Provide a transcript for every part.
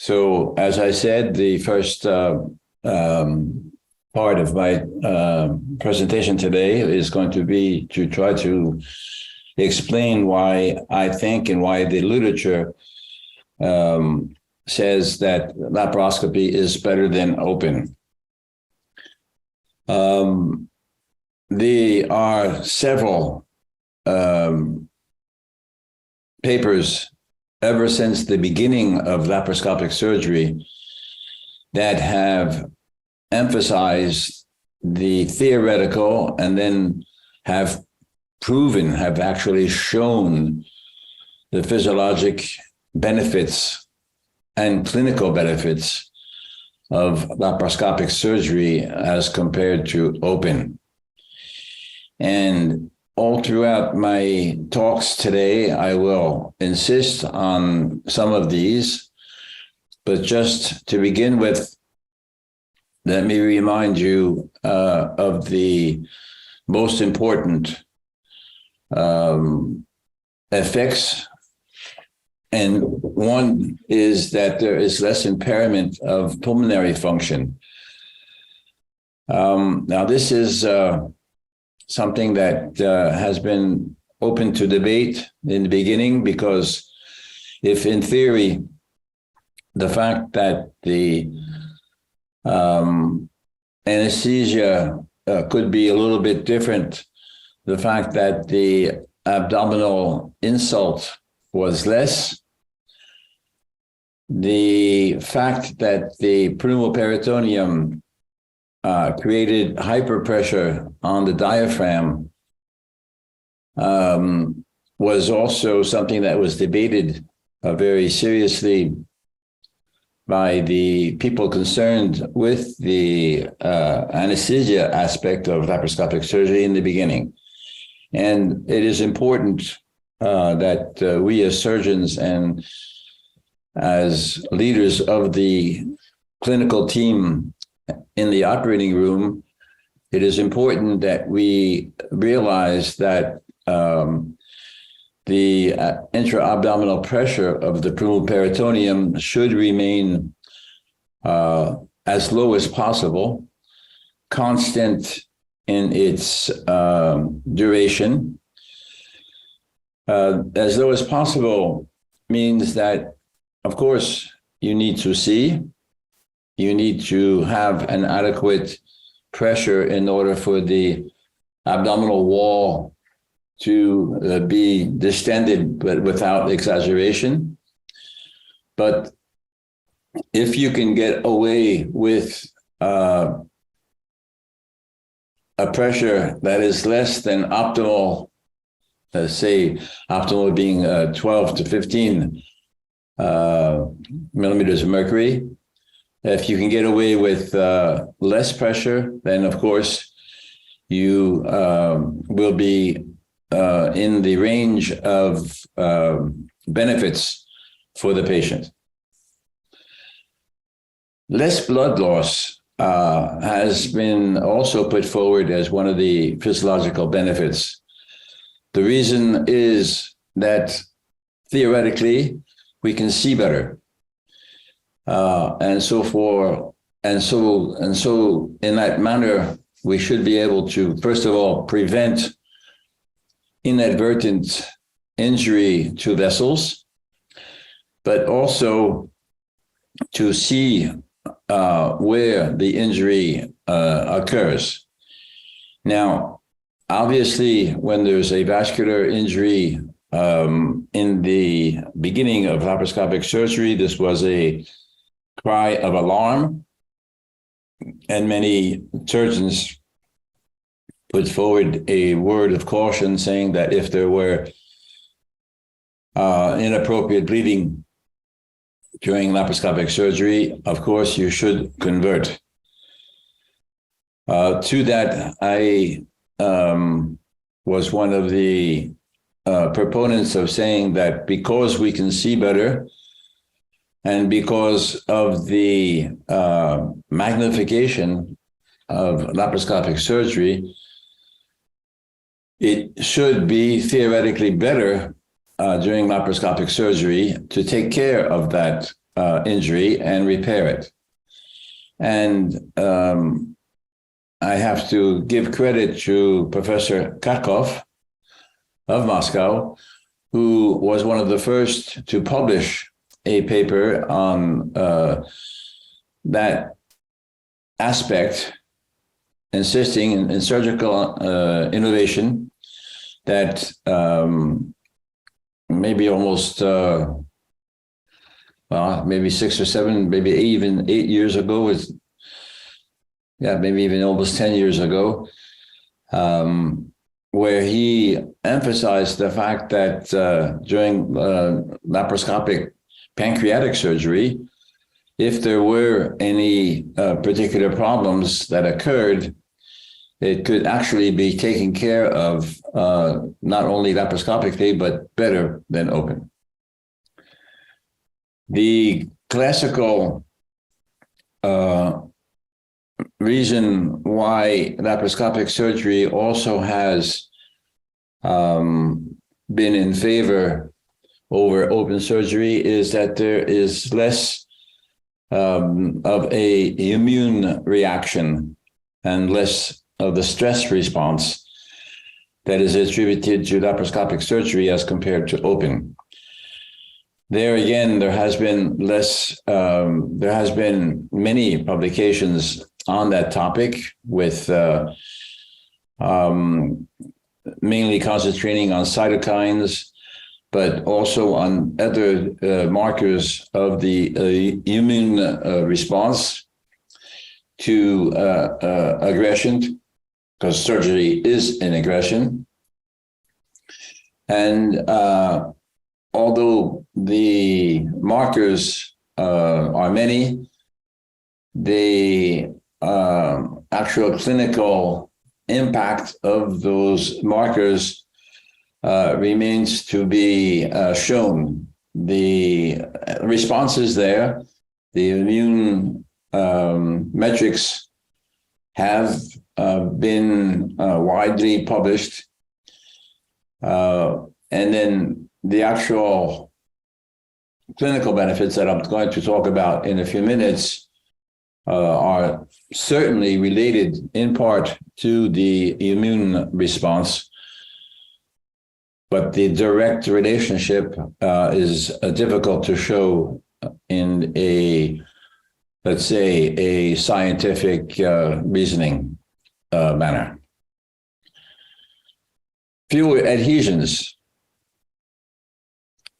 So, as I said, the first part of my presentation today is going to be to try to explain why I think and why the literature says that laparoscopy is better than open. There are several papers ever since the beginning of laparoscopic surgery that have emphasized the theoretical and then have actually shown the physiologic benefits and clinical benefits of laparoscopic surgery as compared to open. And all throughout my talks today, I will insist on some of these, but just to begin with, let me remind you of the most important effects. And one is that there is less impairment of pulmonary function. Now, this is something that has been open to debate in the beginning, because if in theory, the fact that the anesthesia could be a little bit different, the fact that the abdominal insult was less, the fact that the pneumoperitoneum created hyperpressure on the diaphragm was also something that was debated very seriously by the people concerned with the anesthesia aspect of laparoscopic surgery in the beginning. And it is important that we as surgeons and as leaders of the clinical team in the operating room, it is important that we realize that the intra-abdominal pressure of the pneumoperitoneum should remain as low as possible, constant in its duration. As low as possible means that, of course, you need to see, you need to have an adequate pressure in order for the abdominal wall to be distended, but without exaggeration. But if you can get away with a pressure that is less than optimal, let's say optimal being 12 to 15 millimeters of mercury, if you can get away with less pressure, then of course you will be in the range of benefits for the patient. Less blood loss has been also put forward as one of the physiological benefits. The reason is that theoretically we can see better. And so in that manner, we should be able to, first of all, prevent inadvertent injury to vessels, but also to see where the injury occurs. Now, obviously, when there's a vascular injury in the beginning of laparoscopic surgery, this was a cry of alarm, and many surgeons put forward a word of caution saying that if there were inappropriate bleeding during laparoscopic surgery, of course, you should convert. To that, I was one of the proponents of saying that because we can see better, and because of the magnification of laparoscopic surgery, it should be theoretically better during laparoscopic surgery to take care of that injury and repair it. And I have to give credit to Professor Kakov of Moscow, who was one of the first to publish a paper on that aspect, insisting in surgical innovation that maybe almost, maybe 6 or 7, maybe even 8 years ago, maybe even almost 10 years ago, where he emphasized the fact that during laparoscopic pancreatic surgery, if there were any particular problems that occurred, it could actually be taken care of not only laparoscopically, but better than open. The classical reason why laparoscopic surgery also has been in favor over open surgery is that there is less of a immune reaction and less of the stress response that is attributed to laparoscopic surgery as compared to open. There again, there has been many publications on that topic, with mainly concentrating on cytokines, but also on other markers of the immune response to aggression, because surgery is an aggression. And although the markers are many, the actual clinical impact of those markers remains to be shown. The response is there. The immune metrics have been widely published. And then the actual clinical benefits that I'm going to talk about in a few minutes are certainly related in part to the immune response, but the direct relationship is difficult to show in a, let's say, a scientific reasoning manner. Fewer adhesions.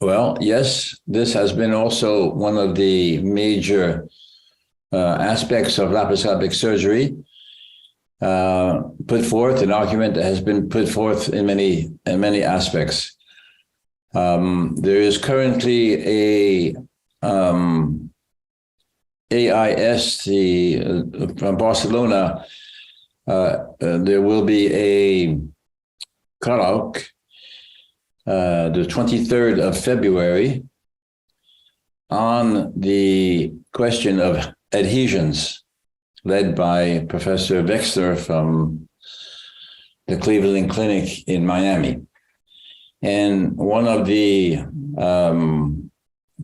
Well, yes, this has been also one of the major aspects of laparoscopic surgery, put forth, an argument that has been put forth in many aspects. There is currently a AIS from Barcelona. There will be a colloque the 23rd of February on the question of adhesions, led by Professor Wexler from the Cleveland Clinic in Miami. And one of the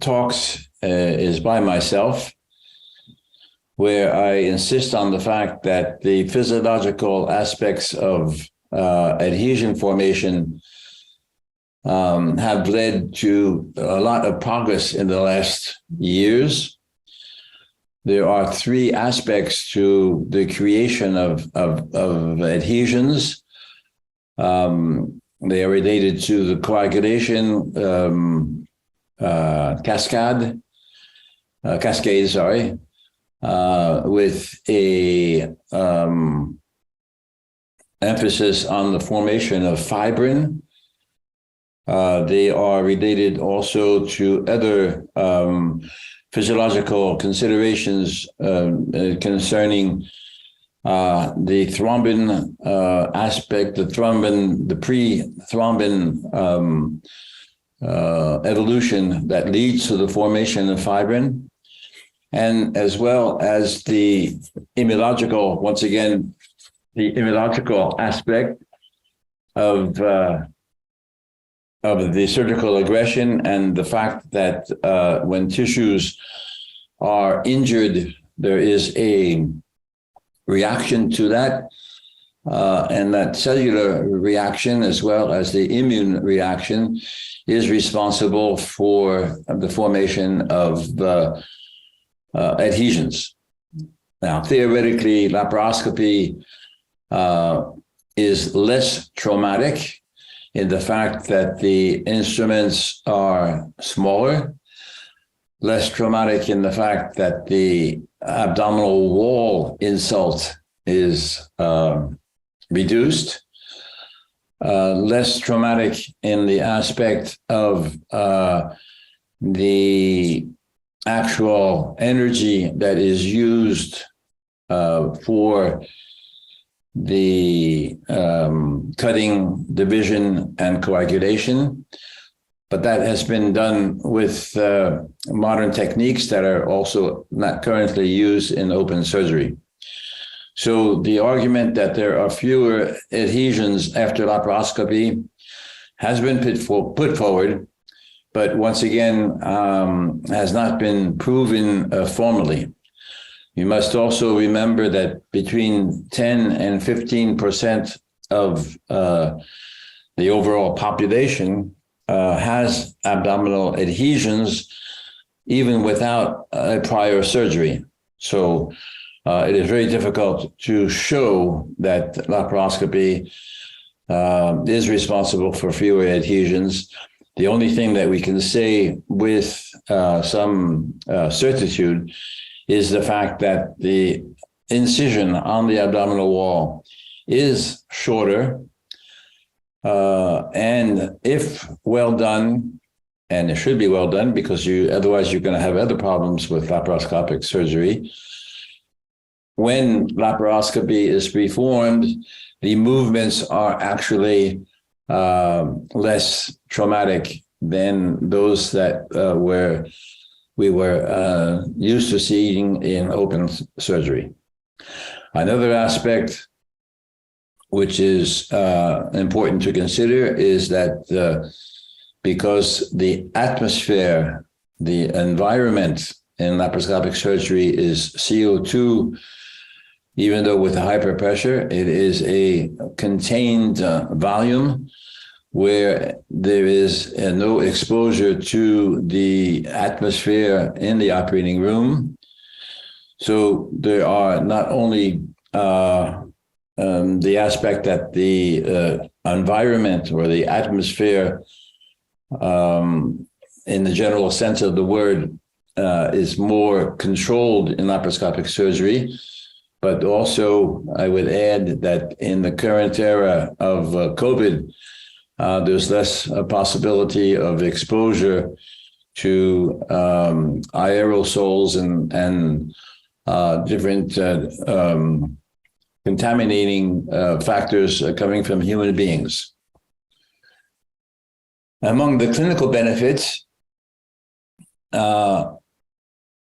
talks is by myself, where I insist on the fact that the physiological aspects of adhesion formation have led to a lot of progress in the last years. There are 3 aspects to the creation of adhesions. They are related to the coagulation cascade, with a emphasis on the formation of fibrin. They are related also to other physiological considerations concerning the thrombin aspect, the pre-thrombin evolution that leads to the formation of fibrin, and as well as the immunological, once again, the immunological aspect of of the surgical aggression and the fact that when tissues are injured, there is a reaction to that, and that cellular reaction, as well as the immune reaction, is responsible for the formation of adhesions. Now, theoretically, laparoscopy is less traumatic in the fact that the instruments are smaller, less traumatic in the fact that the abdominal wall insult is reduced, less traumatic in the aspect of the actual energy that is used for the cutting, division, and coagulation. But that has been done with modern techniques that are also not currently used in open surgery. So the argument that there are fewer adhesions after laparoscopy has been put forward, but once again has not been proven formally. You must also remember that between 10 and 15% of the overall population has abdominal adhesions, even without a prior surgery. So it is very difficult to show that laparoscopy is responsible for fewer adhesions. The only thing that we can say with some certitude is the fact that the incision on the abdominal wall is shorter, and if well done, and it should be well done because otherwise you're going to have other problems with laparoscopic surgery. When laparoscopy is performed, the movements are actually less traumatic than those that we were used to seeing in open surgery. Another aspect which is important to consider is that because the atmosphere, the environment in laparoscopic surgery is CO2, even though with higher pressure, it is a contained volume where there is no exposure to the atmosphere in the operating room. So there are not only the aspect that the environment or the atmosphere, in the general sense of the word, is more controlled in laparoscopic surgery, but also I would add that in the current era of COVID, there's less possibility of exposure to aerosols and different contaminating factors coming from human beings. Among the clinical benefits,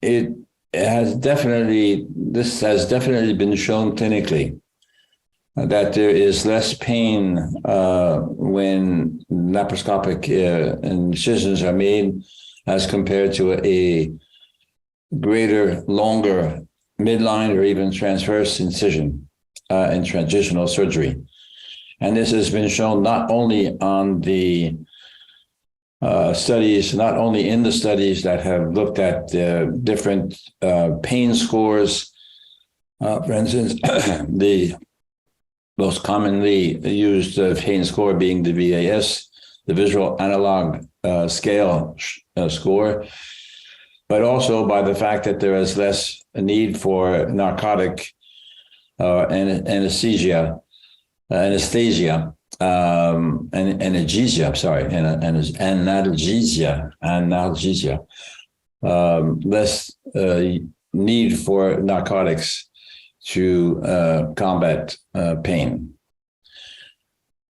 this has definitely been shown clinically that there is less pain when laparoscopic incisions are made as compared to a greater, longer midline or even transverse incision in transitional surgery. And this has been shown not only on the studies, not only in the studies that have looked at different pain scores. For instance, the most commonly used pain score being the VAS, the visual analog scale score, but also by the fact that there is less need for narcotic anesthesia, analgesia, less need for narcotics to combat pain.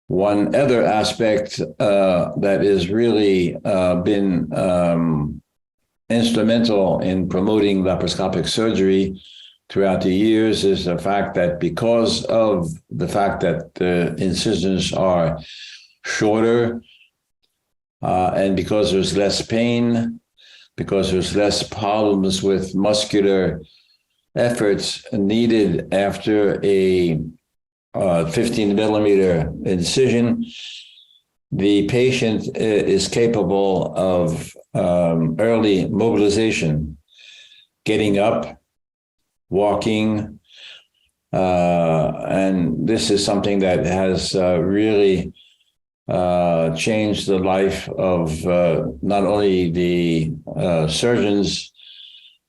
One other aspect that has really been instrumental in promoting laparoscopic surgery throughout the years is the fact that because of the fact that the incisions are shorter, And because there's less pain, because there's less problems with muscular efforts needed after a 15 millimeter incision, the patient is capable of early mobilization, getting up, walking, and this is something that has really changed the life of not only the surgeons,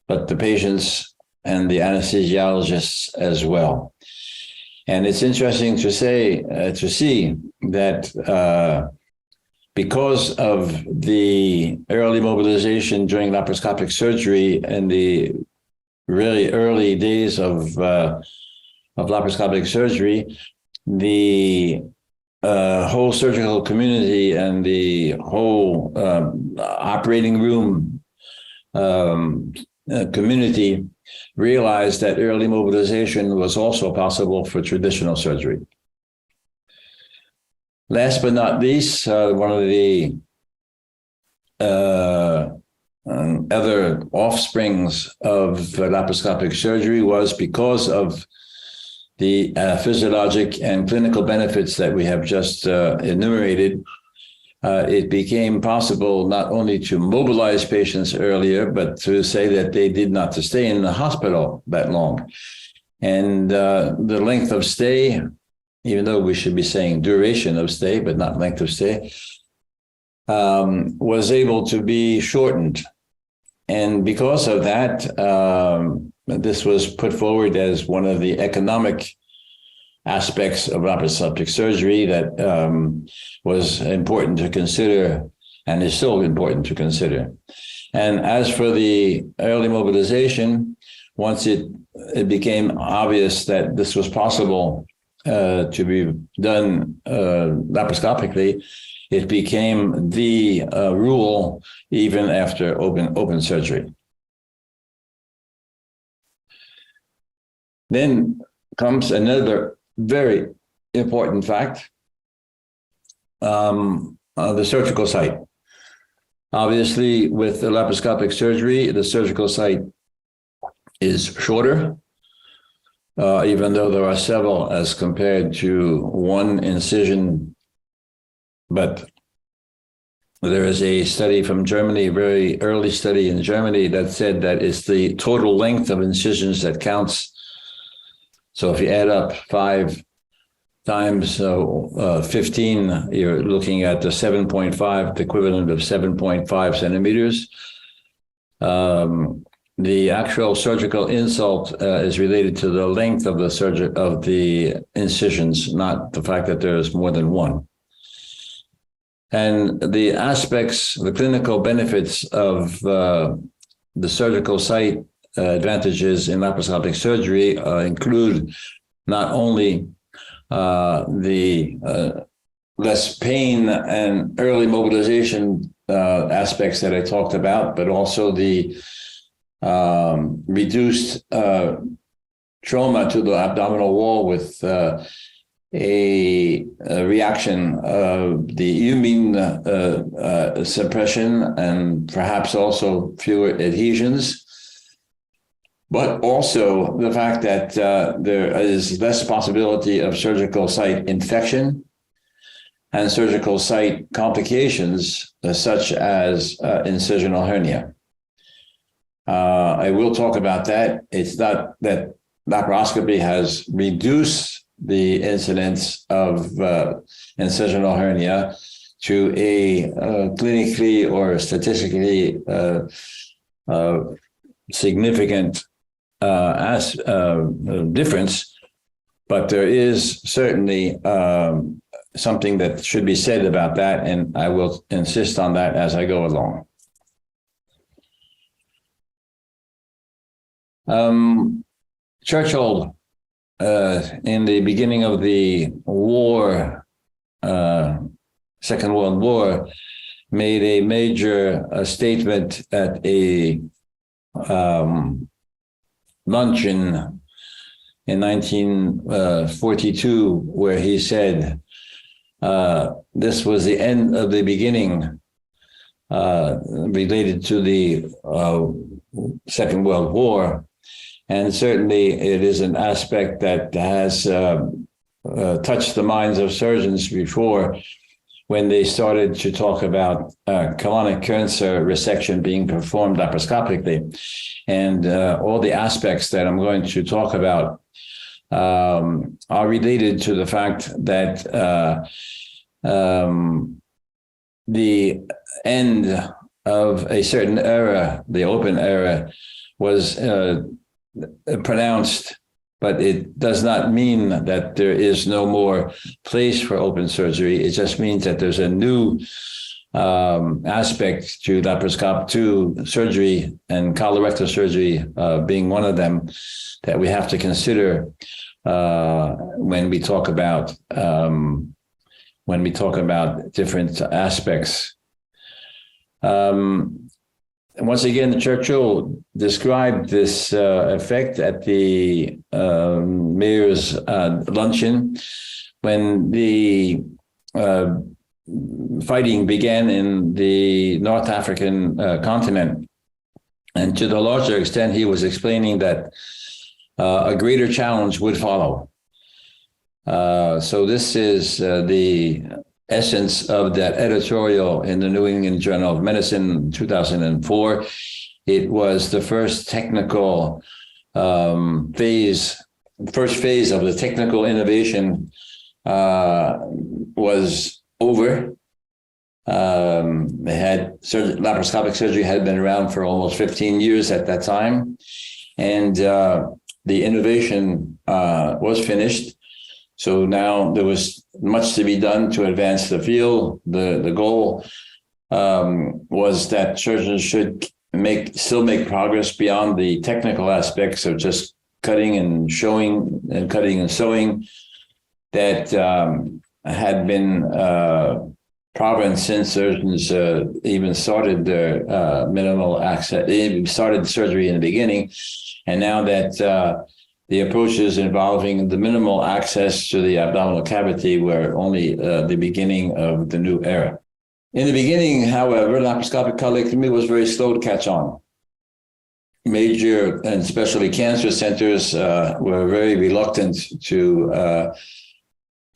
but the patients and the anesthesiologists as well. And it's interesting to see that because of the early mobilization during laparoscopic surgery and the really early days of laparoscopic surgery, the whole surgical community and the whole operating room community realized that early mobilization was also possible for traditional surgery. Last but not least, one of the other offsprings of laparoscopic surgery was because of the physiologic and clinical benefits that we have just enumerated. It became possible not only to mobilize patients earlier, but to say that they did not to stay in the hospital that long. And the length of stay, even though we should be saying duration of stay, but not length of stay, was able to be shortened. And because of that, this was put forward as one of the economic aspects of laparoscopic surgery that was important to consider and is still important to consider. And as for the early mobilization, once it became obvious that this was possible to be done laparoscopically, it became the rule even after open surgery. Then comes another very important fact, the surgical site. Obviously, with the laparoscopic surgery, the surgical site is shorter, even though there are several as compared to one incision. But there is a study from Germany, a very early study in Germany, that said that it's the total length of incisions that counts. So if you add up 5 times 15, you're looking at the 7.5, the equivalent of 7.5 centimeters. The actual surgical insult is related to the length of the incisions, not the fact that there's more than one. And the aspects, the clinical benefits of the surgical site advantages in laparoscopic surgery include not only the less pain and early mobilization aspects that I talked about, but also the reduced trauma to the abdominal wall with a reaction of the immune suppression and perhaps also fewer adhesions. But also the fact that there is less possibility of surgical site infection and surgical site complications, such as incisional hernia. I will talk about that. It's not that laparoscopy has reduced the incidence of incisional hernia to a clinically or statistically significant difference, but there is certainly something that should be said about that, and I will insist on that as I go along. Churchill, in the beginning of the war, Second World War, made a major statement at a luncheon in 1942, where he said, this was the end of the beginning related to the Second World War. And certainly it is an aspect that has touched the minds of surgeons before, when they started to talk about colonic cancer resection being performed laparoscopically. And all the aspects that I'm going to talk about are related to the fact that the end of a certain era, the open era, was pronounced, but it does not mean that there is no more place for open surgery. It just means that there's a new aspect to laparoscopic surgery, and colorectal surgery being one of them, that we have to consider when we talk about different aspects. Once again, Churchill described this effect at the mayor's luncheon when the fighting began in the North African continent. And to the larger extent, he was explaining that a greater challenge would follow. So this is the essence of that editorial in the New England Journal of Medicine, 2004. It was the first technical phase of the technical innovation was over. Laparoscopic surgery had been around for almost 15 years at that time, and the innovation was finished. So now there was much to be done to advance the field. The goal was that surgeons should still make progress beyond the technical aspects of just cutting and showing and cutting and sewing that had been prevalent since surgeons even started their minimal access, they started surgery in the beginning. And now that the approaches involving the minimal access to the abdominal cavity were only the beginning of the new era. In the beginning, however, laparoscopic colectomy was very slow to catch on. Major and especially cancer centers were very reluctant to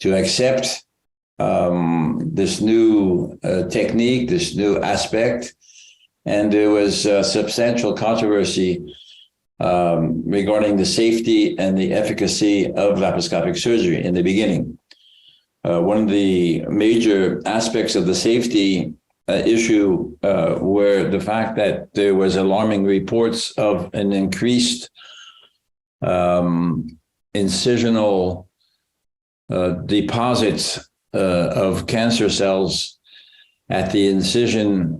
accept this new technique, this new aspect, and there was substantial controversy regarding the safety and the efficacy of laparoscopic surgery in the beginning. One of the major aspects of the safety issue were the fact that there was alarming reports of an increased incisional deposits of cancer cells at the incision,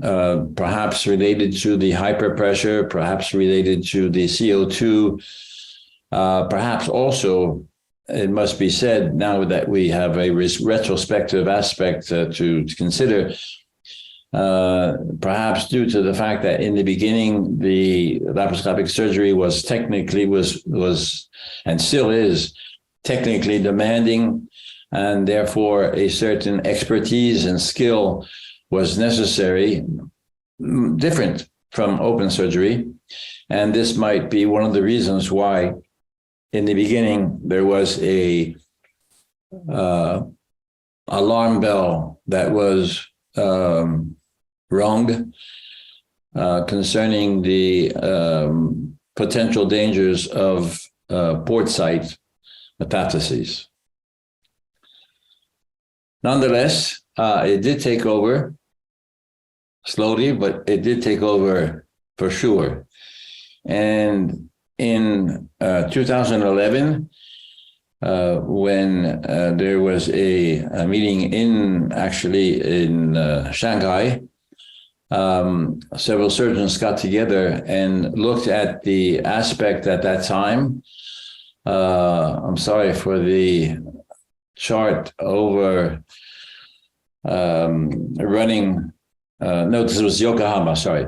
perhaps related to the hyperpressure, perhaps related to the CO2, perhaps also, it must be said now that we have a retrospective aspect to consider, perhaps due to the fact that in the beginning, the laparoscopic surgery was and still is technically demanding, and therefore a certain expertise and skill was necessary, different from open surgery. And this might be one of the reasons why in the beginning there was a alarm bell that was rung concerning the potential dangers of port site metastases. Nonetheless, it did take over slowly, but it did take over for sure. And in 2011, when there was a meeting in Shanghai, several surgeons got together and looked at the aspect at that time. I'm sorry for the chart over running. No, this was Yokohama, sorry,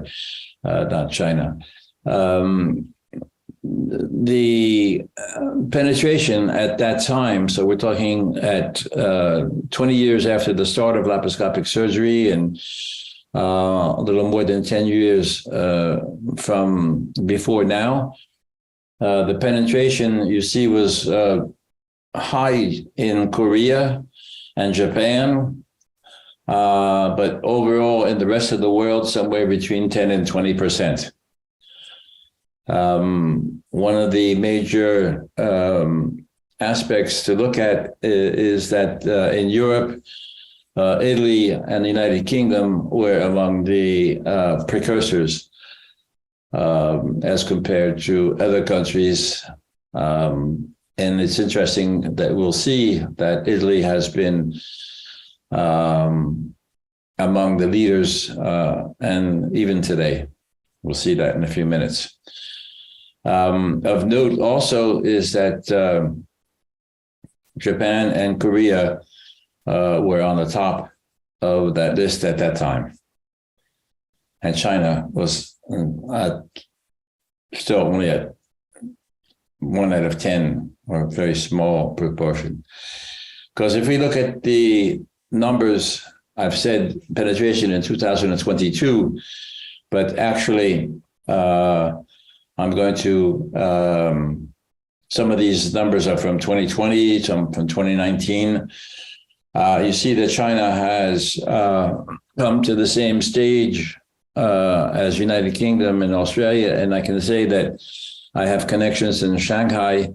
not China. The penetration at that time, so we're talking at 20 years after the start of laparoscopic surgery and a little more than 10 years from before now. The penetration, you see, was high in Korea and Japan, but overall in the rest of the world, somewhere between 10 and 20%. One of the major aspects to look at is that in Europe, Italy and the United Kingdom were among the precursors as compared to other countries. And it's interesting that we'll see that Italy has been among the leaders, and even today. We'll see that in a few minutes. Of note also is that Japan and Korea were on the top of that list at that time. And China was still only at 1 out of 10, or a very small proportion. Because if we look at the numbers, I've said penetration in 2022, but actually I'm going to, some of these numbers are from 2020, some from 2019. You see that China has come to the same stage as United Kingdom and Australia. And I can say that I have connections in Shanghai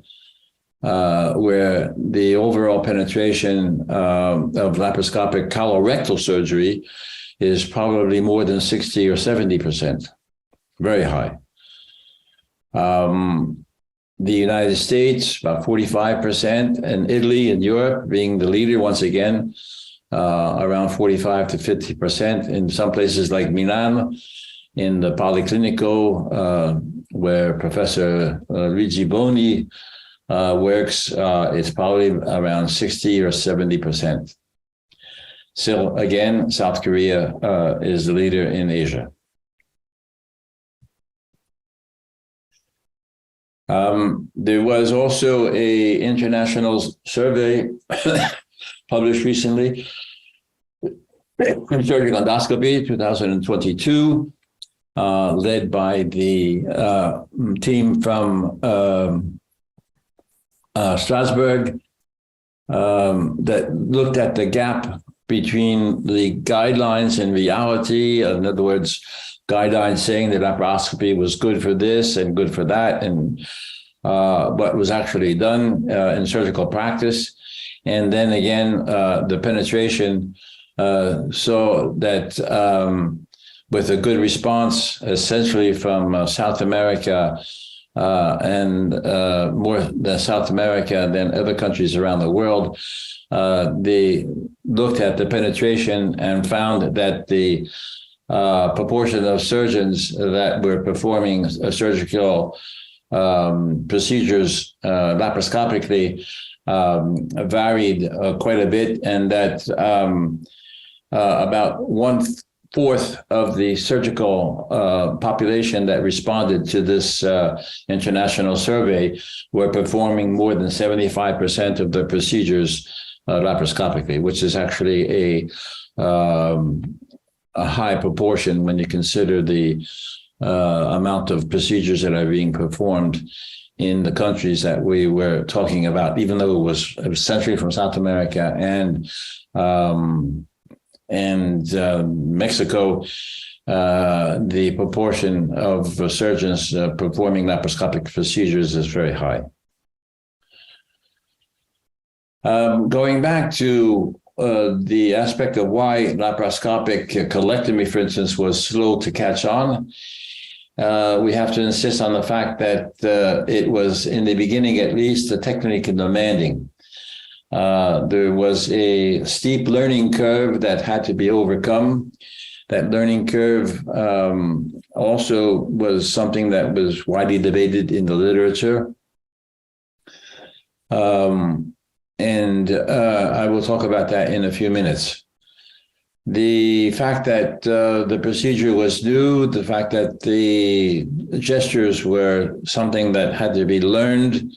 where the overall penetration of laparoscopic colorectal surgery is probably more than 60 or 70%, very high. The United States, about 45%, and Italy and Europe being the leader once again, around 45 to 50%. In some places like Milan, in the Policlinico, where Professor Luigi Boni works, it's probably around 60 or 70%. So again, South Korea is the leader in Asia. There was also an international survey published recently, surgical endoscopy 2022, led by the team from Strasbourg, that looked at the gap between the guidelines and reality. In other words, guidelines saying that laparoscopy was good for this and good for that, and what was actually done in surgical practice. And then again, the penetration, so that with a good response, essentially from South America, and more than South America than other countries around the world, they looked at the penetration and found that the proportion of surgeons that were performing surgical procedures laparoscopically varied quite a bit, and that about 1/4 of the surgical population that responded to this international survey were performing more than 75% of the procedures laparoscopically, which is actually a high proportion when you consider the amount of procedures that are being performed in the countries that we were talking about, even though it was essentially from South America and Mexico. The proportion of surgeons performing laparoscopic procedures is very high. Going back to the aspect of why laparoscopic colectomy, for instance, was slow to catch on, we have to insist on the fact that it was, in the beginning at least, technically demanding. There was a steep learning curve that had to be overcome. That learning curve also was something that was widely debated in the literature. And I will talk about that in a few minutes. The fact that the procedure was new, the fact that the gestures were something that had to be learned,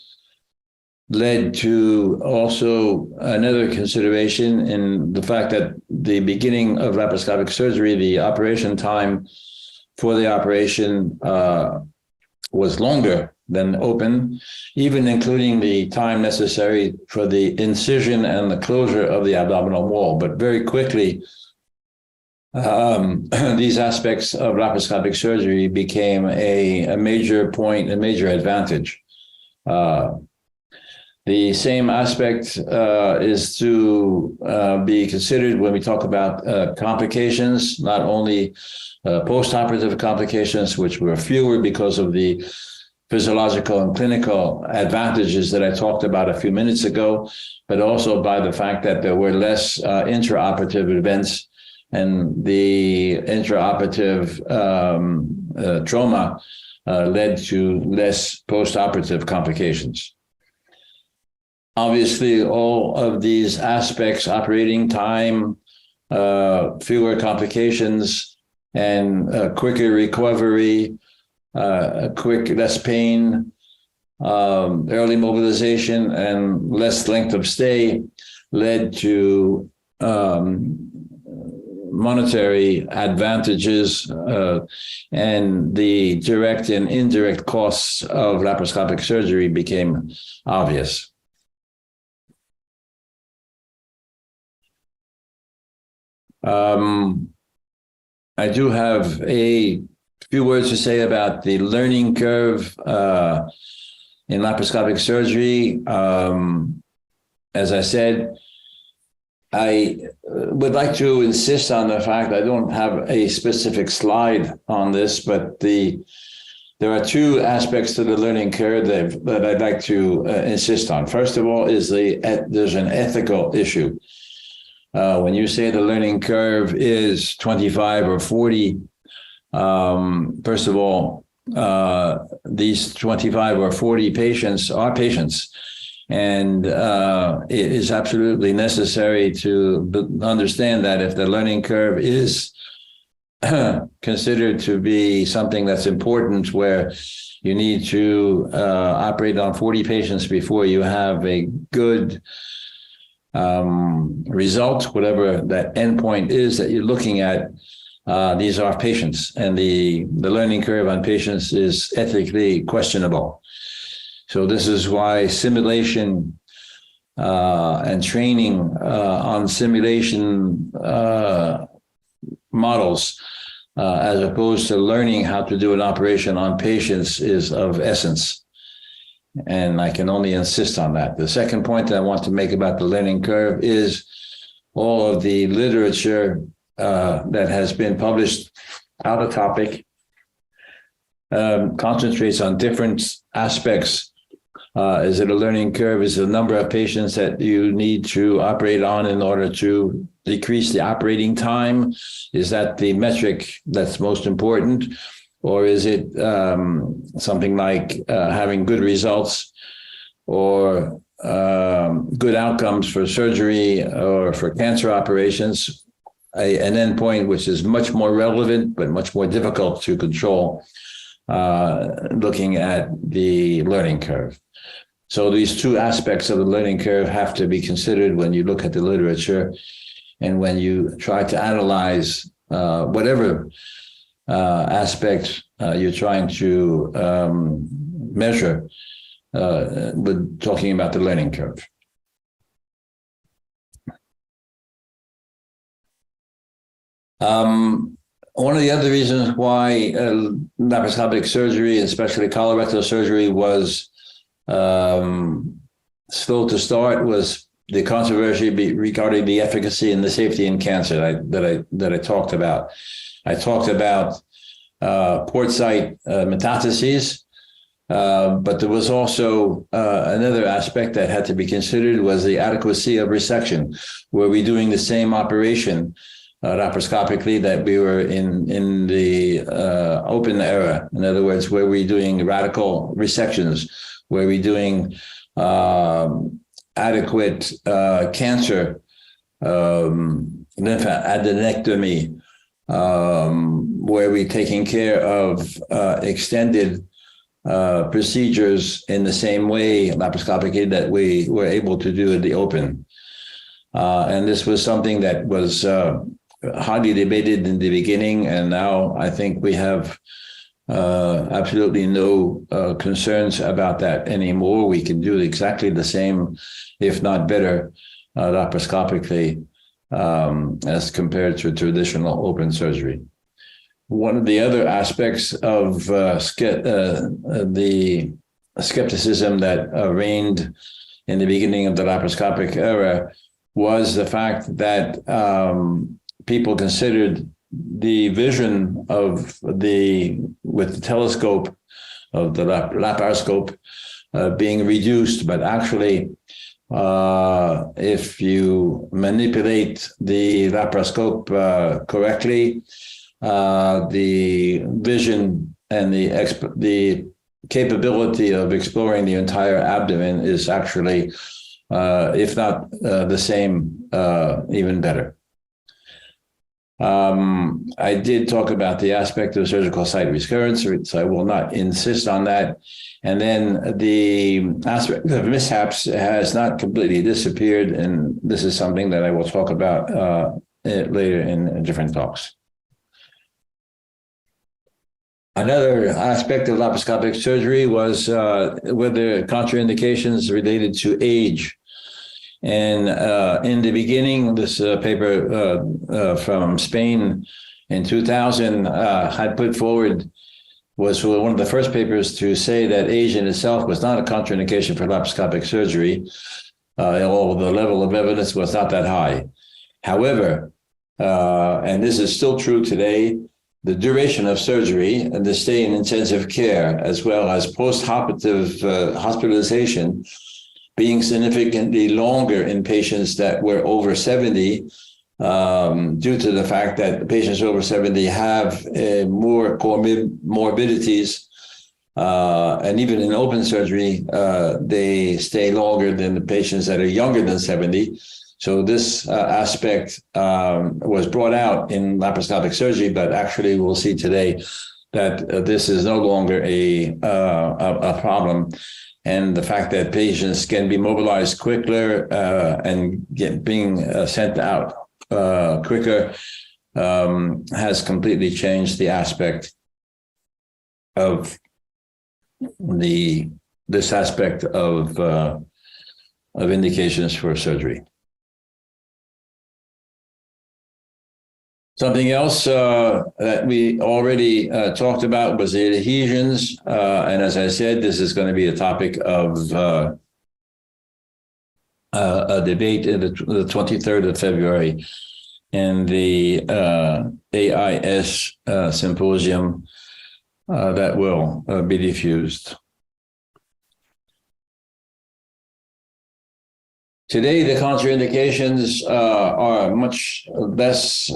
led to also another consideration in the fact that the beginning of laparoscopic surgery, the operation time for the operation was longer than open, even including the time necessary for the incision and the closure of the abdominal wall. But very quickly, these aspects of laparoscopic surgery became a major point, a major advantage. The same aspect is to be considered when we talk about complications, not only post-operative complications, which were fewer because of the physiological and clinical advantages that I talked about a few minutes ago, but also by the fact that there were less intraoperative events, and the intraoperative trauma led to less post-operative complications. Obviously, all of these aspects, operating time, fewer complications, and quicker recovery, less pain, early mobilization, and less length of stay led to monetary advantages, and the direct and indirect costs of laparoscopic surgery became obvious. I do have a few words to say about the learning curve in laparoscopic surgery. As I said, I would like to insist on the fact I don't have a specific slide on this, but there are two aspects to the learning curve that I'd like to insist on. First of all, there's an ethical issue. When you say the learning curve is 25 or 40, first of all, these 25 or 40 patients are patients. And it is absolutely necessary to understand that if the learning curve is considered to be something that's important, where you need to operate on 40 patients before you have a good result, whatever that endpoint is that you're looking at, these are patients, and the learning curve on patients is ethically questionable. So this is why simulation and training on simulation models, as opposed to learning how to do an operation on patients, is of essence. And I can only insist on that. The second point that I want to make about the learning curve is all of the literature that has been published on the topic concentrates on different aspects. Is it a learning curve? Is it the number of patients that you need to operate on in order to decrease the operating time? Is that the metric that's most important? Or is it something like having good results or good outcomes for surgery or for cancer operations, an endpoint which is much more relevant but much more difficult to control, looking at the learning curve. So these two aspects of the learning curve have to be considered when you look at the literature and when you try to analyze whatever aspect you're trying to measure with talking about the learning curve. One of the other reasons why laparoscopic surgery, especially colorectal surgery, was slow to start was the controversy regarding the efficacy and the safety in cancer that I talked about. I talked about port site metastases, but there was also another aspect that had to be considered, was the adequacy of resection. Were we doing the same operation laparoscopically that we were in the open era? In other words, were we doing radical resections? Were we doing adequate cancer lymphadenectomy? Were we taking care of extended procedures in the same way laparoscopically that we were able to do in the open. And this was something that was hotly debated in the beginning, and now I think we have absolutely no concerns about that anymore. We can do exactly the same, if not better, laparoscopically as compared to traditional open surgery. One of the other aspects of the skepticism that reigned in the beginning of the laparoscopic era was the fact that people considered the vision of with the telescope of the laparoscope being reduced, but actually if you manipulate the laparoscope correctly, the vision and the capability of exploring the entire abdomen is actually, if not the same, even better. I did talk about the aspect of surgical site recurrence, so I will not insist on that. And then the aspect of mishaps has not completely disappeared, and this is something that I will talk about later in different talks. Another aspect of laparoscopic surgery was whether contraindications related to age. And in the beginning, this paper from Spain in 2000 had put forward, was one of the first papers to say that age in itself was not a contraindication for laparoscopic surgery, although the level of evidence was not that high. However, and this is still true today, the duration of surgery and the stay in intensive care, as well as post-operative hospitalization, being significantly longer in patients that were over 70, due to the fact that patients over 70 have more comorbidities, and even in open surgery, they stay longer than the patients that are younger than 70. So this aspect was brought out in laparoscopic surgery, but actually we'll see today that this is no longer a problem. And the fact that patients can be mobilized quicker and being sent out quicker has completely changed the aspect of this aspect of indications for surgery. Something else that we already talked about was the adhesions. And as I said, this is going to be a topic of a debate in the 23rd of February in the AIS symposium that will be diffused. Today, the contraindications are much less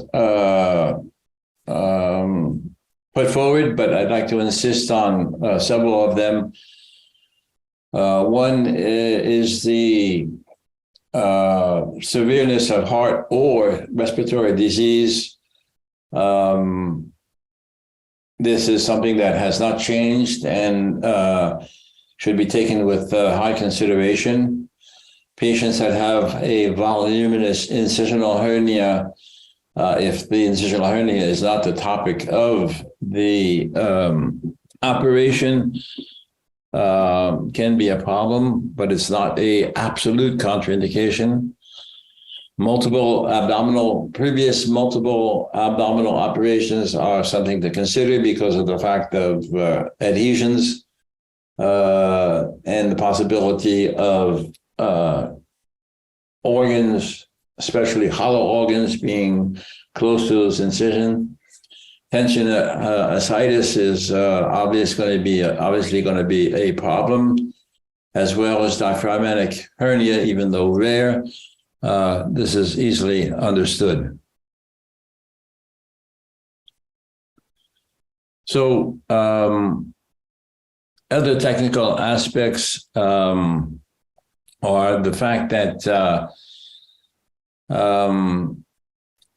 put forward, but I'd like to insist on several of them. One is the severeness of heart or respiratory disease. This is something that has not changed and should be taken with high consideration. Patients that have a voluminous incisional hernia, if the incisional hernia is not the topic of the operation, can be a problem, but it's not an absolute contraindication. Previous multiple abdominal operations are something to consider because of the fact of adhesions and the possibility of organs, especially hollow organs, being close to those incisions. Tension ascites is obviously going to be a problem, as well as diaphragmatic hernia, even though rare. This is easily understood. So other technical aspects are the fact that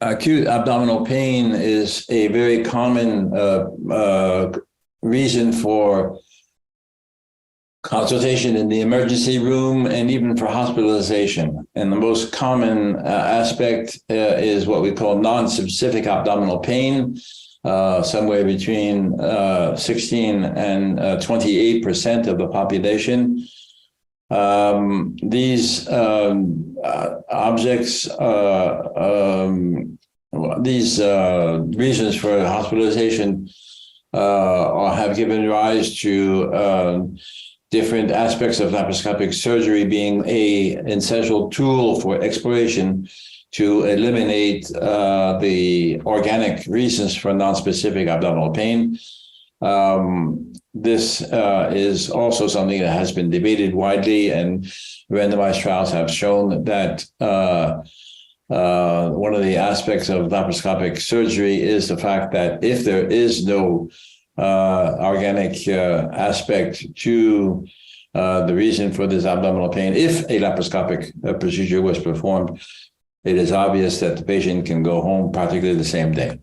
acute abdominal pain is a very common reason for consultation in the emergency room, and even for hospitalization. And the most common aspect is what we call non-specific abdominal pain, somewhere between 16 and 28% of the population. These objects, these reasons for hospitalization have given rise to different aspects of laparoscopic surgery being an essential tool for exploration to eliminate the organic reasons for nonspecific abdominal pain. This is also something that has been debated widely, and randomized trials have shown that one of the aspects of laparoscopic surgery is the fact that if there is no organic aspect to the reason for this abdominal pain, if a laparoscopic procedure was performed, it is obvious that the patient can go home practically the same day.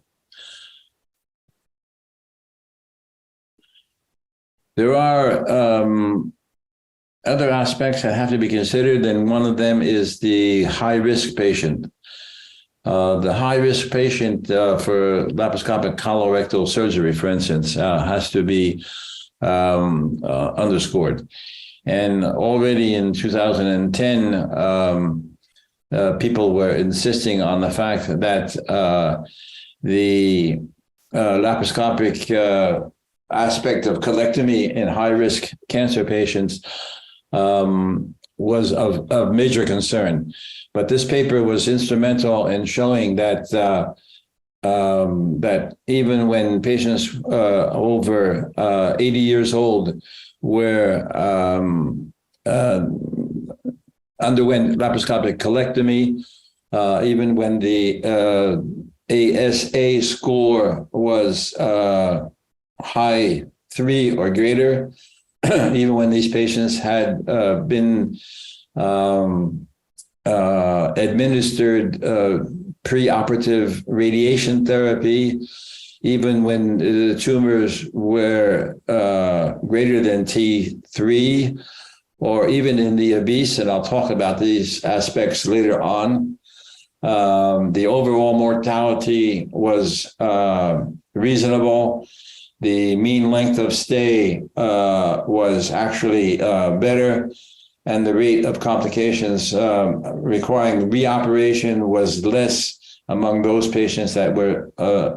There are other aspects that have to be considered, and one of them is the high-risk patient. The high-risk patient for laparoscopic colorectal surgery, for instance, has to be underscored. And already in 2010, people were insisting on the fact that the laparoscopic aspect of colectomy in high-risk cancer patients was of major concern. But this paper was instrumental in showing that that even when patients over 80 years old underwent laparoscopic colectomy, even when the ASA score was high 3 or greater, even when these patients had been administered preoperative radiation therapy, even when the tumors were greater than T3, or even in the obese, and I'll talk about these aspects later on. The overall mortality was reasonable. The mean length of stay was actually better, and the rate of complications requiring reoperation was less among those patients that were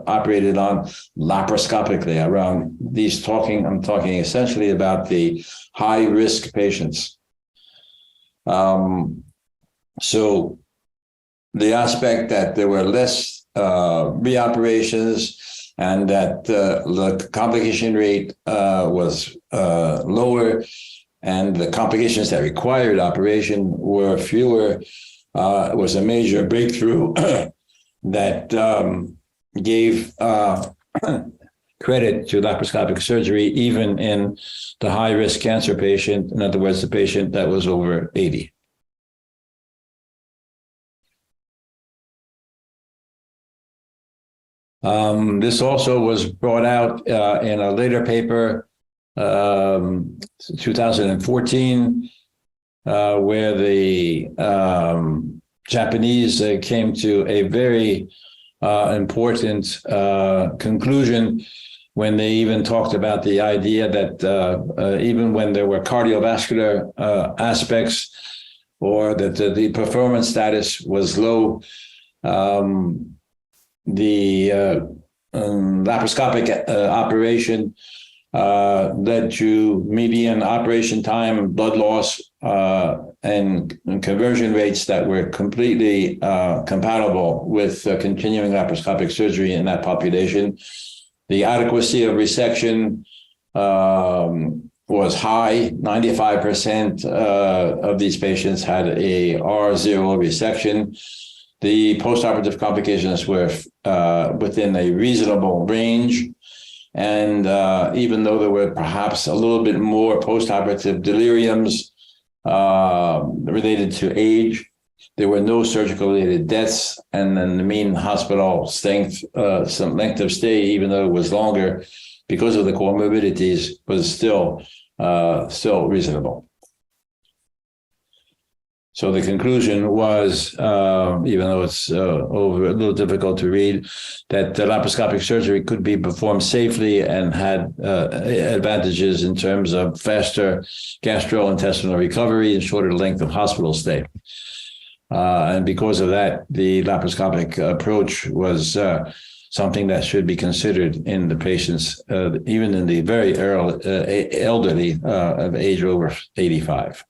operated on laparoscopically. I'm talking essentially about the high-risk patients. So the aspect that there were less reoperations and that the complication rate was lower, and the complications that required operation were fewer, was a major breakthrough that gave credit to laparoscopic surgery, even in the high-risk cancer patient, in other words, the patient that was over 80. This also was brought out in a later paper, 2014, where the Japanese came to a very important conclusion when they even talked about the idea that even when there were cardiovascular aspects, or that the performance status was low, the laparoscopic operation led to median operation time, blood loss, and conversion rates that were completely compatible with continuing laparoscopic surgery in that population. The adequacy of resection was high. 95% of these patients had a R0 resection. The postoperative complications were within a reasonable range. And even though there were perhaps a little bit more postoperative deliriums related to age, there were no surgical-related deaths, and then the mean hospital length of stay, even though it was longer because of the comorbidities, was still still reasonable. So the conclusion was, even though it's over a little difficult to read, that laparoscopic surgery could be performed safely and had advantages in terms of faster gastrointestinal recovery and shorter length of hospital stay. And because of that, the laparoscopic approach was something that should be considered in the patients, even in the very early, elderly of age over 85.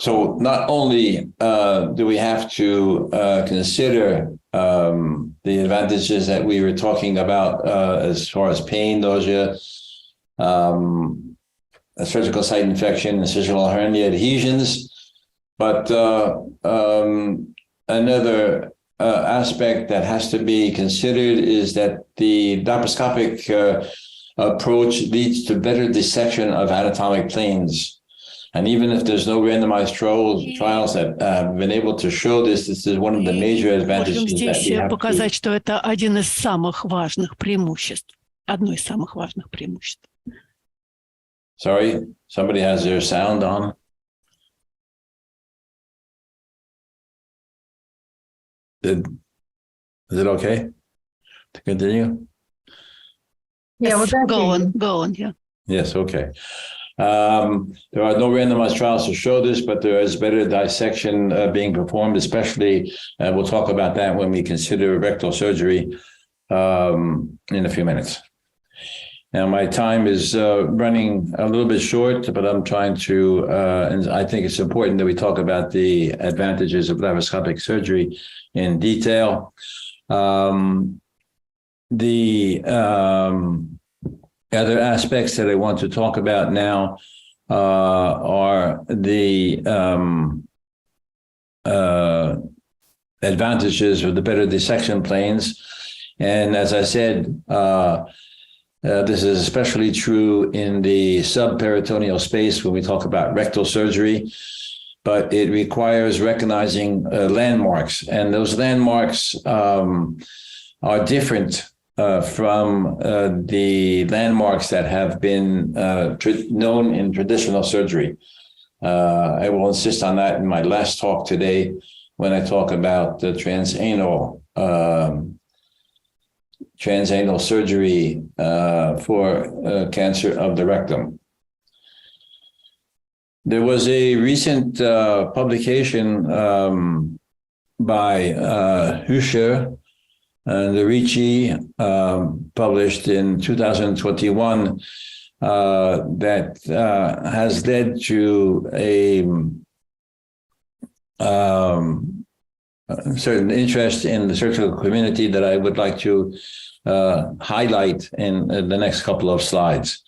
So not only do we have to consider the advantages that we were talking about as far as pain, nausea, a surgical site infection, incisional hernia adhesions, but another aspect that has to be considered is that the laparoscopic approach leads to better dissection of anatomic planes. And even if there's no randomized trials that have been able to show this, this is one of the major advantages that we have показать, что это один из самых важных преимуществ, одно из самых важных преимуществ. Sorry, somebody has their sound on. Is it okay to continue? Yeah, go on, yeah. Yes, okay. There are no randomized trials to show this, but there is better dissection being performed, especially, we'll talk about that when we consider rectal surgery in a few minutes. Now, my time is running a little bit short, but I'm trying to, and I think it's important that we talk about the advantages of laparoscopic surgery in detail. The other aspects that I want to talk about now are the advantages of the better dissection planes. And as I said, this is especially true in the subperitoneal space when we talk about rectal surgery, but it requires recognizing landmarks. And those landmarks are different from the landmarks that have been known in traditional surgery. I will insist on that in my last talk today when I talk about the transanal surgery for cancer of the rectum. There was a recent publication by Hüscher and Ricci, published in 2021, that has led to a certain interest in the surgical community that I would like to highlight in the next couple of slides.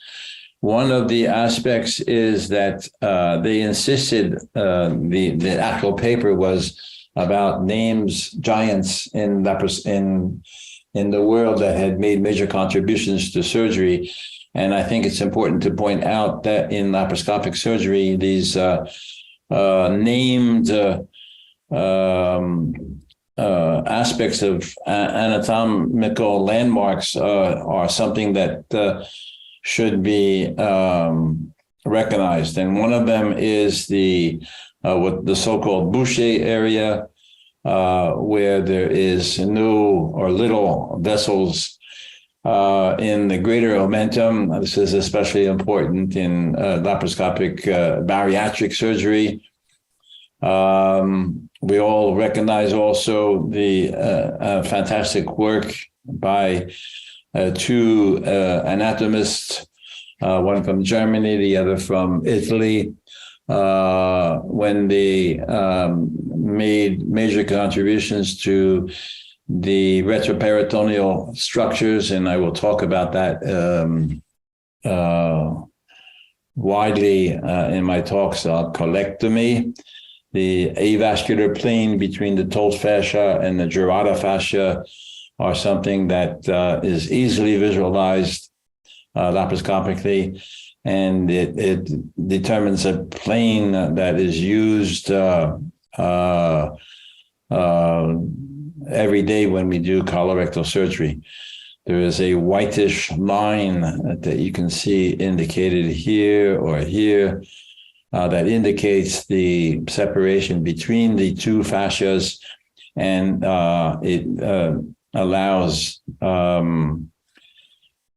One of the aspects is that they insisted, the actual paper was about names, giants in the world that had made major contributions to surgery. And I think it's important to point out that in laparoscopic surgery, these named aspects of anatomical landmarks are something that should be recognized. And one of them is what the so-called Boucher area, where there is no or little vessels in the greater omentum. This is especially important in laparoscopic bariatric surgery. We all recognize also the fantastic work by two anatomists, one from Germany, the other from Italy, when they made major contributions to the retroperitoneal structures, and I will talk about that widely in my talks on colectomy. The avascular plane between the told fascia and the girata fascia are something that is easily visualized laparoscopically, and it determines a plane that is used every day when we do colorectal surgery. There is a whitish line that you can see indicated here or here that indicates the separation between the two fascias, and it allows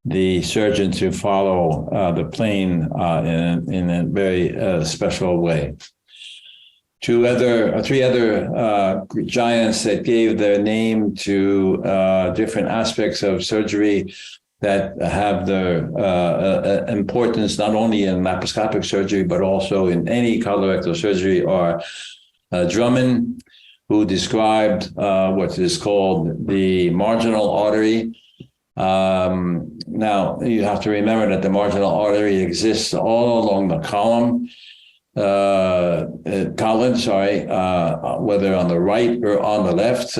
the surgeon to follow the plane in a very special way. Three other giants that gave their name to different aspects of surgery that have their importance not only in laparoscopic surgery but also in any colorectal surgery are Drummond, who described what is called the marginal artery. Now, you have to remember that the marginal artery exists all along the column, whether on the right or on the left,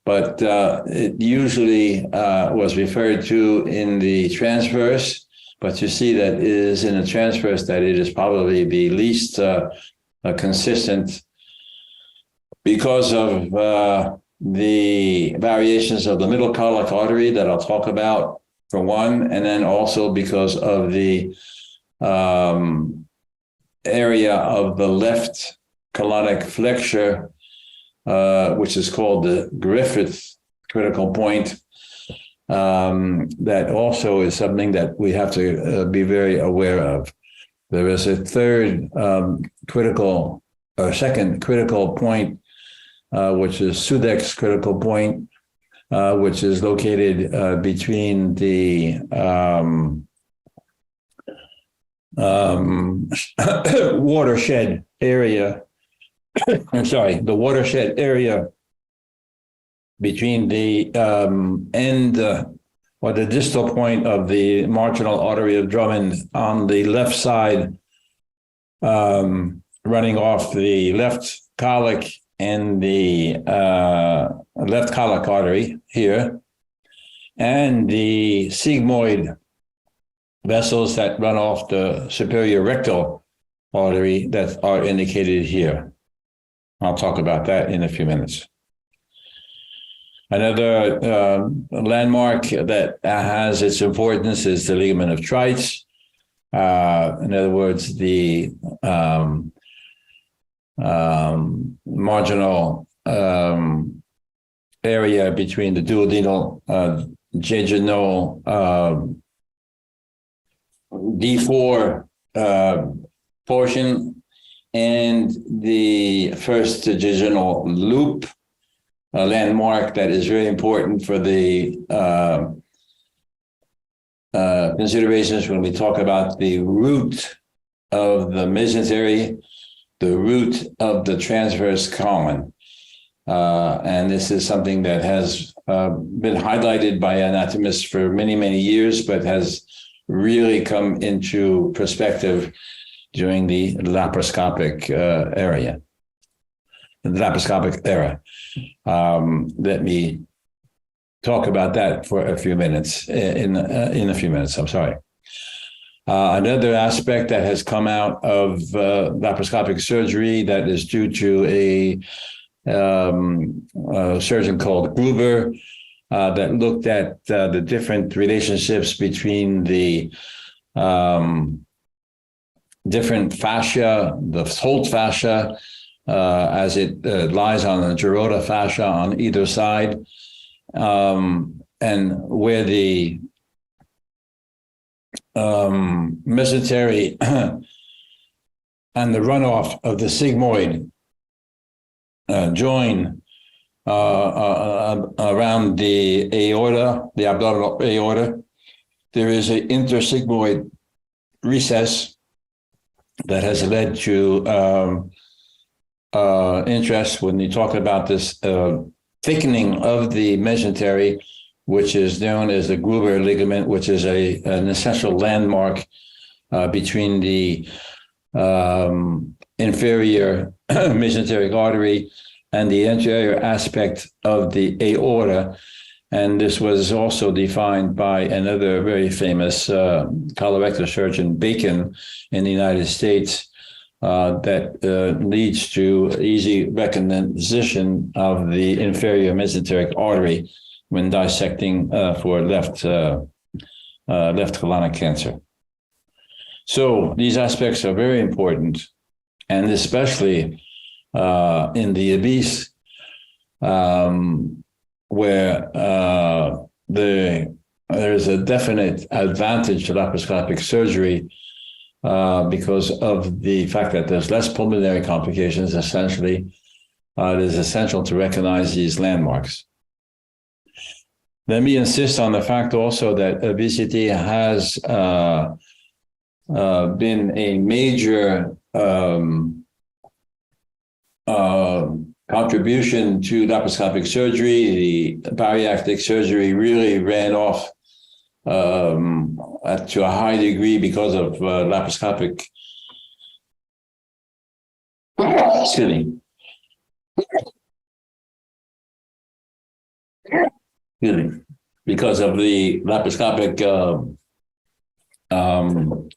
but it usually was referred to in the transverse. But you see that it is in the transverse that it is probably the least consistent because of the variations of the middle colic artery that I'll talk about for one, and then also because of the area of the left colonic flexure, which is called the Griffith critical point. That also is something that we have to be very aware of. There is a second critical point, which is Sudek's critical point, which is located between the watershed area. The watershed area between the end or the distal point of the marginal artery of Drummond on the left side, running off the left colic and the left colic artery here, and the sigmoid vessels that run off the superior rectal artery that are indicated here. I'll talk about that in a few minutes. Another landmark that has its importance is the ligament of Treitz. In other words, the marginal area between the duodenal jejunal D4 portion and the first jejunal loop, a landmark that is very important for the considerations when we talk about the root of the mesentery, the root of the transverse colon. And this is something that has been highlighted by anatomists for many, many years, but has really come into perspective during the laparoscopic era. Let me talk about that for a few minutes, in a few minutes, I'm sorry. Another aspect that has come out of laparoscopic surgery that is due to a surgeon called Gruber that looked at the different relationships between the different fascia, the Holt fascia, as it lies on the Geroda fascia on either side, and where the mesentery and the runoff of the sigmoid join around the aorta, the abdominal aorta. There is an intersigmoid recess that has led to interest when you talk about this thickening of the mesentery, which is known as the Gruber ligament, which is an essential landmark between the inferior mesenteric artery and the anterior aspect of the aorta. And this was also defined by another very famous colorectal surgeon, Bacon, in the United States, that leads to easy recognition of the inferior mesenteric artery when dissecting for left colonic cancer. So these aspects are very important, and especially in the obese, where there's a definite advantage to laparoscopic surgery because of the fact that there's less pulmonary complications. Essentially, it is essential to recognize these landmarks. Let me insist on the fact also that obesity has been a major contribution to laparoscopic surgery. The bariatric surgery really ran off to a high degree because of laparoscopic. Excuse me. Because of the laparoscopic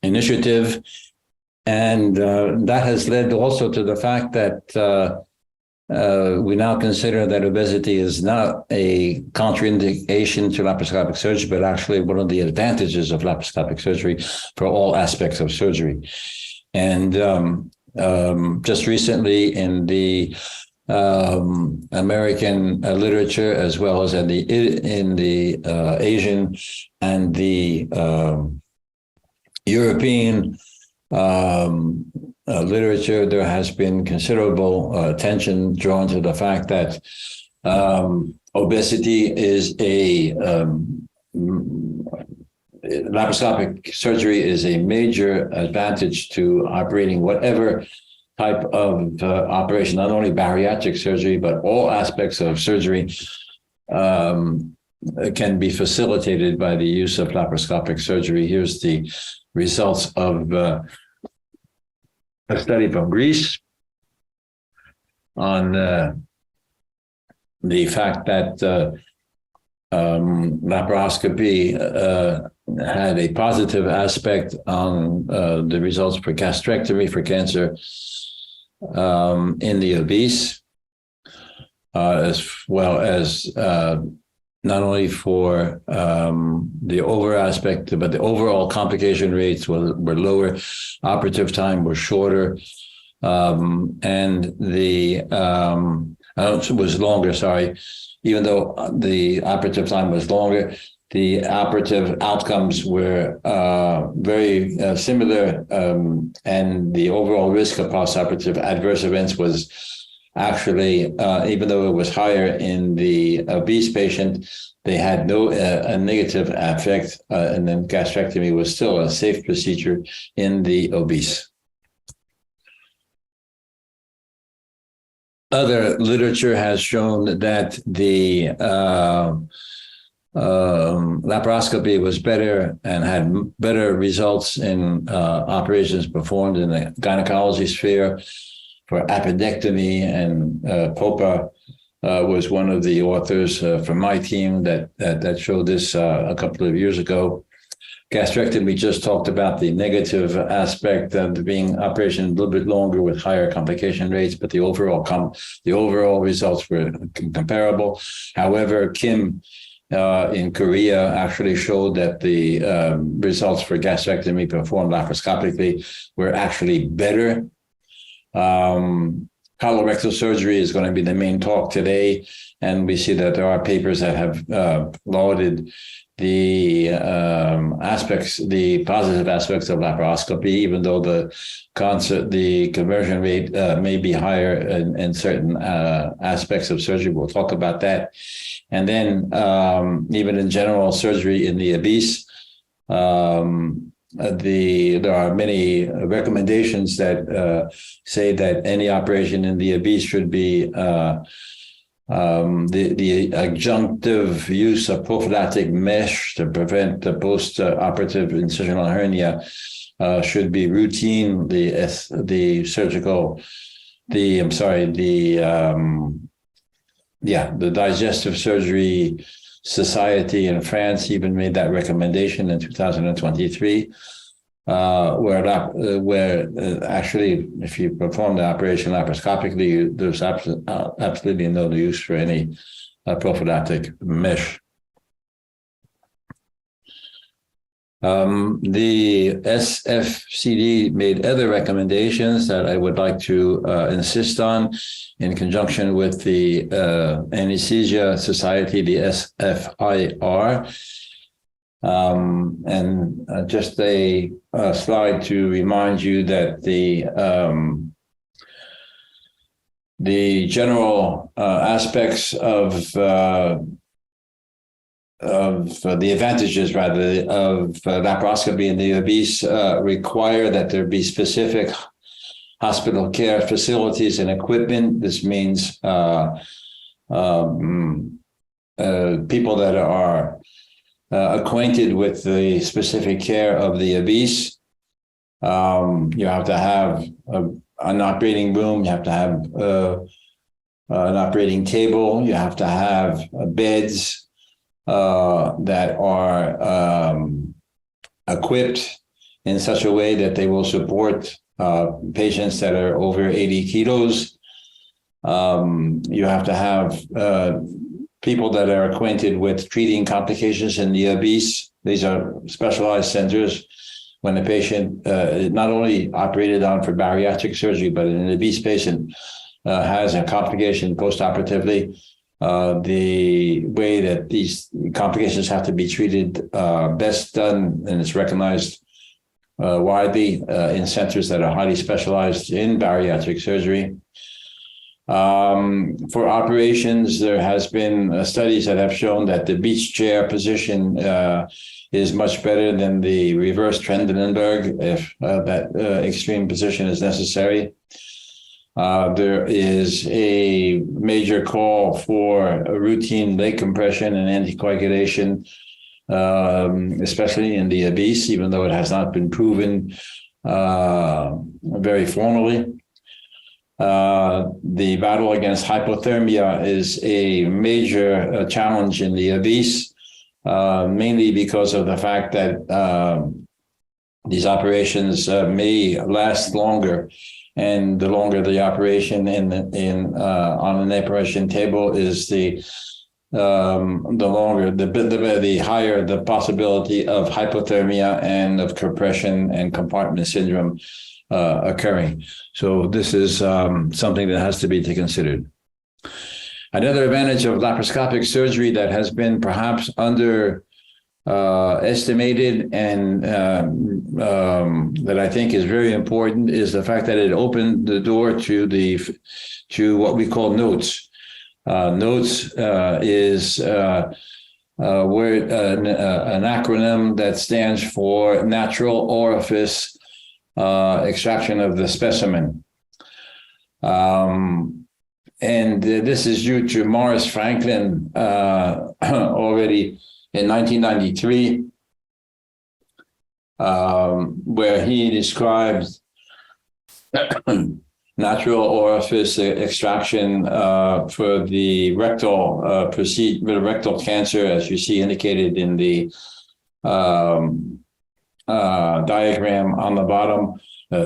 initiative. And that has led also to the fact that we now consider that obesity is not a contraindication to laparoscopic surgery, but actually one of the advantages of laparoscopic surgery for all aspects of surgery. And just recently in the American literature, as well as in the Asian and the European literature, there has been considerable attention drawn to the fact that obesity is laparoscopic surgery is a major advantage to operating whatever type of operation, not only bariatric surgery, but all aspects of surgery can be facilitated by the use of laparoscopic surgery. Here's the results of a study from Greece on the fact that laparoscopy had a positive aspect on the results for gastrectomy for cancer in the obese, as well as not only for the over aspect, but the overall complication rates were lower, operative time was shorter, and the was longer, sorry. Even though the operative time was longer, the operative outcomes were very similar, and the overall risk of postoperative adverse events was actually, even though it was higher in the obese patient, they had no a negative effect, and then gastrectomy was still a safe procedure in the obese. Other literature has shown that the laparoscopy was better and had better results in operations performed in the gynecology sphere for appendectomy, and Popa was one of the authors from my team that showed this a couple of years ago. Gastrectomy just talked about the negative aspect of being operation a little bit longer with higher complication rates, but the overall results were comparable. However, Kim in Korea actually showed that the results for gastrectomy performed laparoscopically were actually better. Colorectal surgery is going to be the main talk today, and we see that there are papers that have lauded the positive aspects of laparoscopy, even though the conversion rate may be higher in certain aspects of surgery. We'll talk about that. And then even in general surgery in the obese, there are many recommendations that say that any operation in the obese should be the adjunctive use of prophylactic mesh to prevent the post-operative incisional hernia should be routine. The Digestive Surgery Society in France even made that recommendation in 2023. where actually, if you perform the operation laparoscopically, there's absolutely no use for any prophylactic mesh. The SFCD made other recommendations that I would like to insist on in conjunction with the Anesthesia Society, the SFIR. Just a slide to remind you that the general aspects of the advantages, rather, of laparoscopy in the obese require that there be specific hospital care facilities and equipment. This means people that are acquainted with the specific care of the obese. You have to have an operating room. You have to have an operating table. You have to have beds that are equipped in such a way that they will support patients that are over 80 kilos. You have to have people that are acquainted with treating complications in the obese. These are specialized centers. When a patient is not only operated on for bariatric surgery, but an obese patient has a complication postoperatively, the way that these complications have to be treated best done, and it's recognized widely in centers that are highly specialized in bariatric surgery. For operations, there has been studies that have shown that the beach chair position is much better than the reverse Trendelenburg if that extreme position is necessary. There is a major call for a routine leg compression and anticoagulation, especially in the obese, even though it has not been proven very formally. The battle against hypothermia is a major challenge in the obese, mainly because of the fact that these operations may last longer, and the longer the operation on an operation table is, the longer, the higher the possibility of hypothermia and of compression and compartment syndrome occurring. So this is something that has to be considered. Another advantage of laparoscopic surgery that has been perhaps estimated and that I think is very important is the fact that it opened the door to what we call NOTES. NOTES is an acronym that stands for Natural Orifice Extraction of the Specimen. And this is due to Morris Franklin already in 1993, where he described natural orifice extraction for the rectal cancer, as you see indicated in the diagram on the bottom,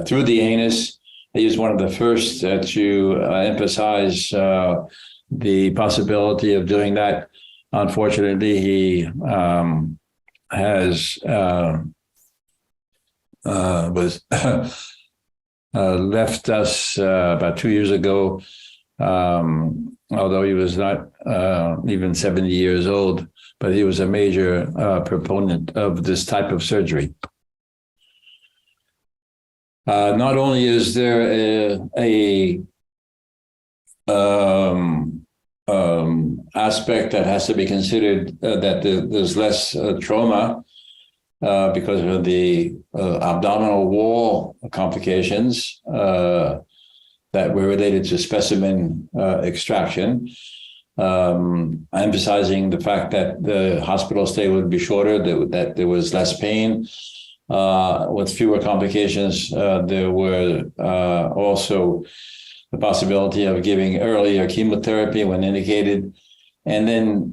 through the anus. He was one of the first to emphasize the possibility of doing that. Unfortunately, he has left us about 2 years ago, although he was not even 70 years old, but he was a major proponent of this type of surgery. Not only is there a aspect that has to be considered, that there's less trauma because of the abdominal wall complications that were related to specimen extraction, emphasizing the fact that the hospital stay would be shorter, that there was less pain. With fewer complications, there were also the possibility of giving earlier chemotherapy when indicated. And then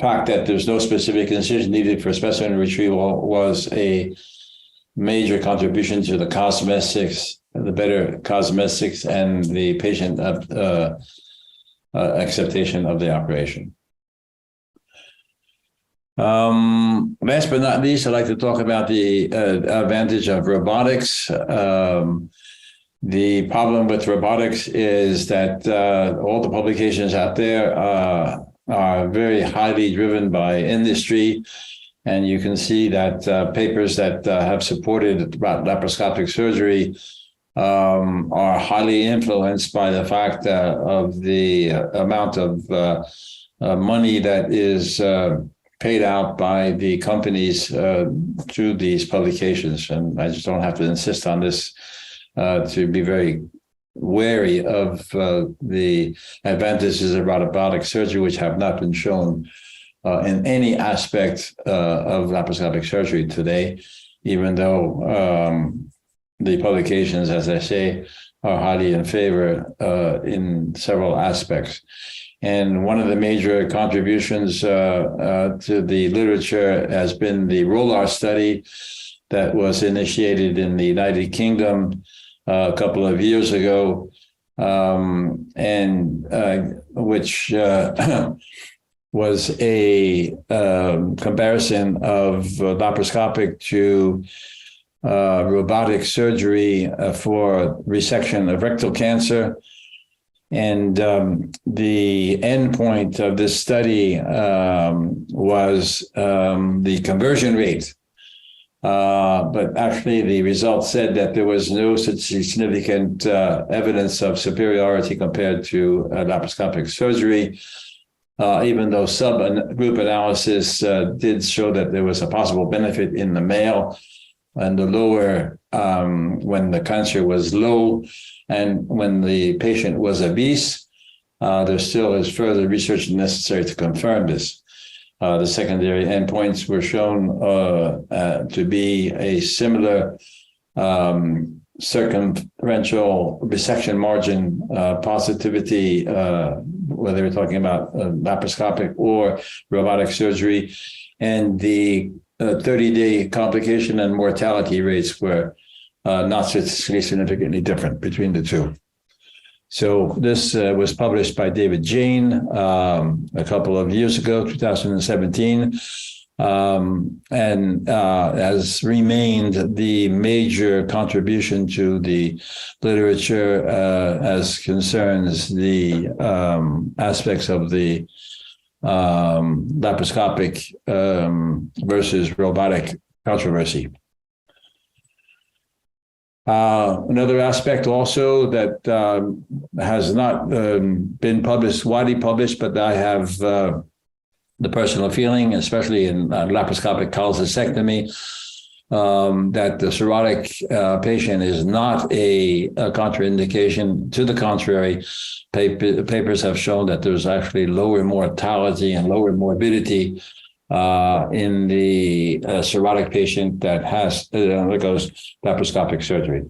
fact that there's no specific incision needed for specimen retrieval was a major contribution to the cosmetics, the better cosmetics, and the patient acceptation of the operation. Last but not least, I'd like to talk about the advantage of robotics. The problem with robotics is that all the publications out there are very highly driven by industry. And you can see that papers that have supported about laparoscopic surgery are highly influenced by the fact of the amount of money that is paid out by the companies through these publications. And I just don't have to insist on this to be very wary of the advantages of robotic surgery, which have not been shown in any aspect of laparoscopic surgery today, even though the publications, as I say, are highly in favor in several aspects. And one of the major contributions to the literature has been the ROLAR study that was initiated in the United Kingdom a couple of years ago, and which was a comparison of laparoscopic to robotic surgery for resection of rectal cancer. And the endpoint of this study was the conversion rate. But actually, the results said that there was no such significant evidence of superiority compared to laparoscopic surgery, even though subgroup analysis did show that there was a possible benefit in the male and the lower when the cancer was low and when the patient was obese. There still is further research necessary to confirm this. The secondary endpoints were shown to be a similar circumferential resection margin positivity, whether we're talking about laparoscopic or robotic surgery, and the 30-day complication and mortality rates were not statistically significantly different between the two. So this was published by David Jane a couple of years ago, 2017, and has remained the major contribution to the literature as concerns the aspects of the laparoscopic versus robotic controversy. Another aspect also that has not been widely published, but I have the personal feeling, especially in laparoscopic cholecystectomy, that the cirrhotic patient is not a contraindication. To the contrary, papers have shown that there's actually lower mortality and lower morbidity in the cirrhotic patient that undergoes laparoscopic surgery.